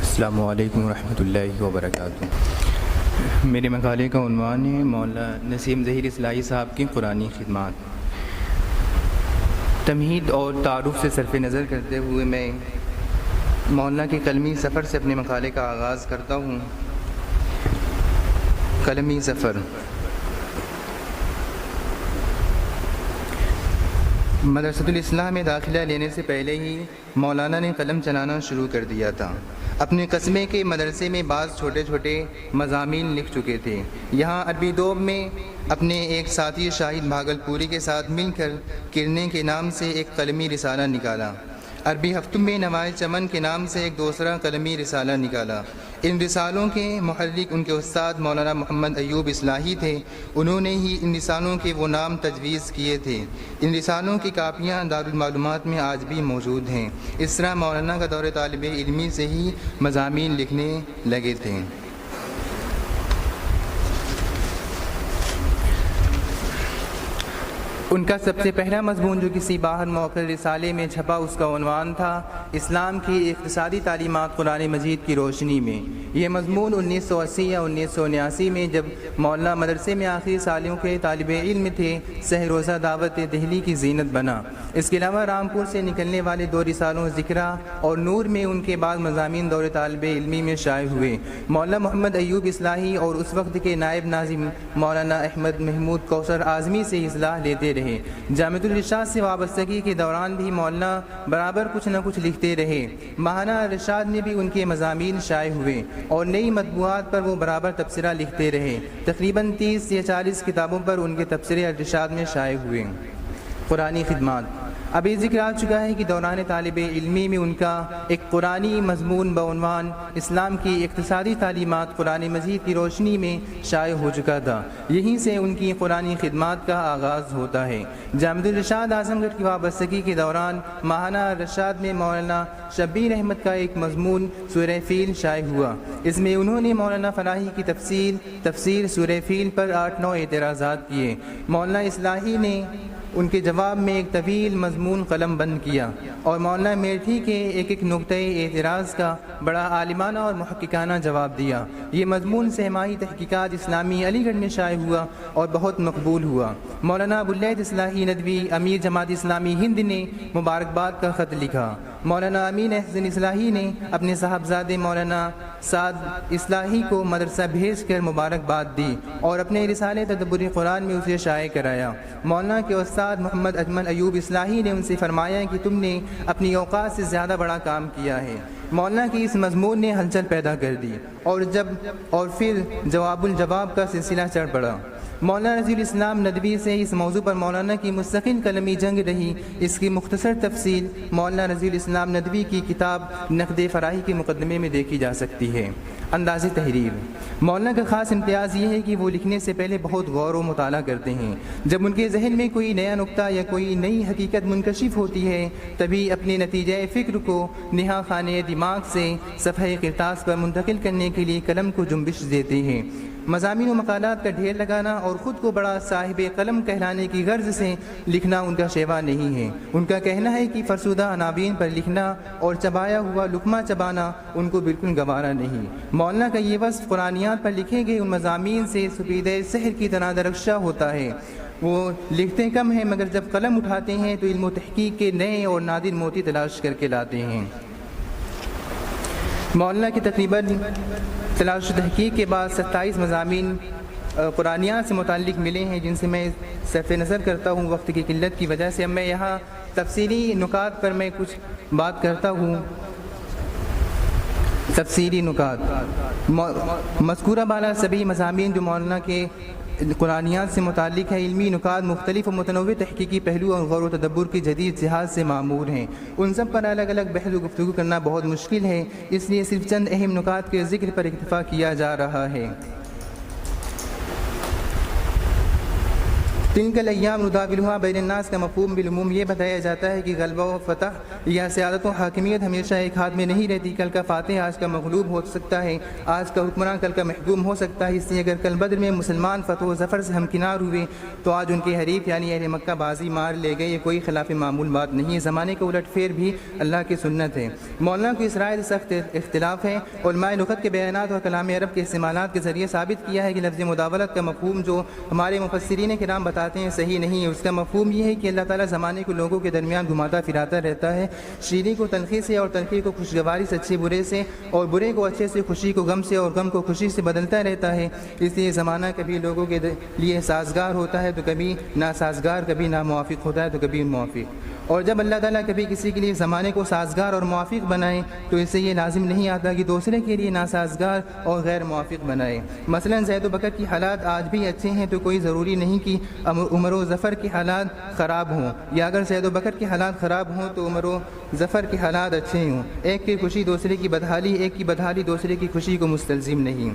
السلام علیکم ورحمۃ اللہ وبرکاتہ۔ میرے مقالے کا عنوان ہے مولانا نسیم ظہیر اصلاحی صاحب کی قرآنی خدمات۔ تمہید اور تعارف سے صرف نظر کرتے ہوئے میں مولانا کے قلمی سفر سے اپنے مقالے کا آغاز کرتا ہوں۔ قلمی سفر۔ مدرسۃ الاصلاح میں داخلہ لینے سے پہلے ہی مولانا نے قلم چلانا شروع کر دیا تھا۔ اپنے قصبے کے مدرسے میں بعض چھوٹے چھوٹے مضامین لکھ چکے تھے۔ یہاں عربی دوب میں اپنے ایک ساتھی شاہد بھاگل پوری کے ساتھ مل کر کرنے کے نام سے ایک قلمی رسالہ نکالا۔ عربی ہفتوں میں نوائے چمن کے نام سے ایک دوسرا قلمی رسالہ نکالا۔ ان رسالوں کے محرک ان کے استاد مولانا محمد ایوب اصلاحی تھے۔ انہوں نے ہی ان رسالوں کے وہ نام تجویز کیے تھے۔ ان رسالوں کی کاپیاں دارالمعلومات میں آج بھی موجود ہیں۔ اس طرح مولانا کا دور طالب علمی سے ہی مضامین لکھنے لگے تھے۔ ان کا سب سے پہلا مضمون جو کسی باہر موقع رسالے میں چھپا، اس کا عنوان تھا اسلام کی اقتصادی تعلیمات قرآن مجید کی روشنی میں۔ یہ مضمون 1980 یا 1979 میں جب مولانا مدرسے میں آخری سالوں کے طالب علم تھے، سہ روزہ دعوت دہلی کی زینت بنا۔ اس کے علاوہ رامپور سے نکلنے والے دو رسالوں ذکرہ اور نور میں ان کے بعد مضامین دور طالب علمی میں شائع ہوئے۔ مولانا محمد ایوب اصلاحی اور اس وقت کے نائب ناظم مولانا احمد محمود کوثر اعظمی سے اصلاح لیتے رہے۔ جامعۃ الارشاد سے وابستگی کے دوران بھی مولانا برابر کچھ نہ کچھ لکھتے رہے۔ ماہانہ ارشاد میں بھی ان کے مضامین شائع ہوئے اور نئی مطبوعات پر وہ برابر تبصرہ لکھتے رہے۔ تقریباً 30 یا 40 کتابوں پر ان کے تبصرے ارشاد میں شائع ہوئے۔ قرآنی خدمات۔ ابھی ذکر آ چکا ہے کہ دوران طالب علمی میں ان کا ایک قرآنی مضمون بعنوان اسلام کی اقتصادی تعلیمات قرآن مجید کی روشنی میں شائع ہو چکا تھا۔ یہیں سے ان کی قرآنی خدمات کا آغاز ہوتا ہے۔ جامعۃ الارشاد اعظم گڑھ کی وابستگی کے دوران ماہانہ ارشاد میں مولانا شبیر احمد کا ایک مضمون سورہ فیل شائع ہوا۔ اس میں انہوں نے مولانا فلاحی کی تفسیر سورہ فیل پر 8-9 اعتراضات کیے۔ مولانا اصلاحی نے ان کے جواب میں ایک طویل مضمون قلم بند کیا اور مولانا میٹھی کے ایک نقطۂ اعتراض کا بڑا عالمانہ اور محققانہ جواب دیا۔ یہ مضمون سہمائی تحقیقات اسلامی علی گڑھ میں شائع ہوا اور بہت مقبول ہوا۔ مولانا ابواللیث اصلاحی ندوی امیر جماعت اسلامی ہند نے مبارکباد کا خط لکھا۔ مولانا امین احسن اصلاحی نے اپنے صاحبزادے مولانا سعد اصلاحی کو مدرسہ بھیج کر مبارکباد دی اور اپنے رسالے تدبر قرآن میں اسے شائع کرایا۔ مولانا کے استاد محمد اجمل ایوب اصلاحی نے ان سے فرمایا کہ تم نے اپنی اوقات سے زیادہ بڑا کام کیا ہے۔ مولانا کی اس مضمون نے ہلچل پیدا کر دی اور پھر جواب الجواب کا سلسلہ چڑھ پڑا۔ مولانا رضی الاسلام ندوی سے اس موضوع پر مولانا کی مستقل قلمی جنگ رہی۔ اس کی مختصر تفصیل مولانا رضی الاسلام ندوی کی کتاب نقد فراہی کے مقدمے میں دیکھی جا سکتی ہے۔ انداز تحریر۔ مولانا کا خاص امتیاز یہ ہے کہ وہ لکھنے سے پہلے بہت غور و مطالعہ کرتے ہیں۔ جب ان کے ذہن میں کوئی نیا نقطہ یا کوئی نئی حقیقت منکشف ہوتی ہے، تبھی اپنے نتیجہ فکر کو نہا خانہ دماغ سے صفحہ کرتاس پر منتقل کرنے کے لیے قلم کو جنبش دیتے ہیں۔ مضامین و مقالات کا ڈھیر لگانا اور خود کو بڑا صاحب قلم کہلانے کی غرض سے لکھنا ان کا شیوا نہیں ہے۔ ان کا کہنا ہے کہ فرسودہ عناوین پر لکھنا اور چبایا ہوا لقمہ چبانا ان کو بالکل گوارا نہیں۔ مولانا کا یہ وصف قرآنیات پر لکھے گئے ان مضامین سے سپیدہ سحر کی طرح درخشاں ہوتا ہے۔ وہ لکھتے کم ہیں مگر جب قلم اٹھاتے ہیں تو علم و تحقیق کے نئے اور نادر موتی تلاش کر کے لاتے ہیں۔ مولانا کی تقریباً تلاش و تحقیق کے بعد 27 مضامین قرآنیات سے متعلق ملے ہیں، جن سے میں صرف نظر کرتا ہوں وقت کی قلت کی وجہ سے۔ اب میں یہاں تفصیلی نکات پر میں کچھ بات کرتا ہوں۔ تفصیلی نکات۔ مذکورہ بالا سبھی مضامین جو مولانا کے قرآنیات سے متعلق ہے، علمی نکات مختلف و متنوع تحقیقی پہلو اور غور و تدبر کی جدید جہاز سے معمور ہیں۔ ان سب پر الگ الگ بحث و گفتگو کرنا بہت مشکل ہے، اس لیے صرف چند اہم نکات کے ذکر پر اکتفا کیا جا رہا ہے۔ تلک الایام نداولها بین الناس کا مفہوم بالعموم یہ بتایا جاتا ہے کہ غلبہ و فتح یا سیادت و حاکمیت ہمیشہ ایک ہاتھ میں نہیں رہتی. کل کا فاتح آج کا مغلوب ہو سکتا ہے، آج کا حکمران کل کا محکوم ہو سکتا ہے. اس لیے اگر کل بدر میں مسلمان فتح و ظفر سے ہمکنار ہوئے تو آج ان کے حریف یعنی اہل مکہ بازی مار لے گئے. یہ کوئی خلاف معمول بات نہیں ہے، زمانے کا الٹ پھیر بھی اللہ کی سنت ہے. مولانا کو اس رائے سے سخت اختلاف ہے. علماء لغت کے بیانات اور کلام عرب کے استعمالات کے ذریعے ثابت کیا ہے کہ لفظ مداولت کا مفہوم جو ہمارے مفسرین کرام بتاتے ہیں صحیح نہیں ہے. اس کا مفہوم یہ ہے کہ اللہ تعالیٰ زمانے کو لوگوں کے درمیان گھماتا پھراتا رہتا ہے. شیریں کو تلخی سے اور تلخی کو خوشگواری سے، اچھے برے سے اور برے کو اچھے سے، خوشی کو غم سے اور غم کو خوشی سے بدلتا رہتا ہے. اس لیے زمانہ کبھی لوگوں کے لیے سازگار ہوتا ہے تو کبھی ناسازگار، کبھی ناموافق ہوتا ہے تو کبھی موافق. اور جب اللہ تعالیٰ کبھی کسی کے لیے زمانے کو سازگار اور موافق بنائے تو اس سے یہ لازم نہیں آتا کہ دوسرے کے لیے ناسازگار اور غیر موافق بنائے. مثلا زید و بکر کی حالات آج بھی اچھے ہیں تو کوئی ضروری نہیں کہ عمر و ظفر کے حالات خراب ہوں، یا اگر زید و بکر کے حالات خراب ہوں تو عمر و ظفر کے حالات اچھے ہوں. ایک کی خوشی دوسرے کی بدحالی، ایک کی بدحالی دوسرے کی خوشی کو مستلزم نہیں.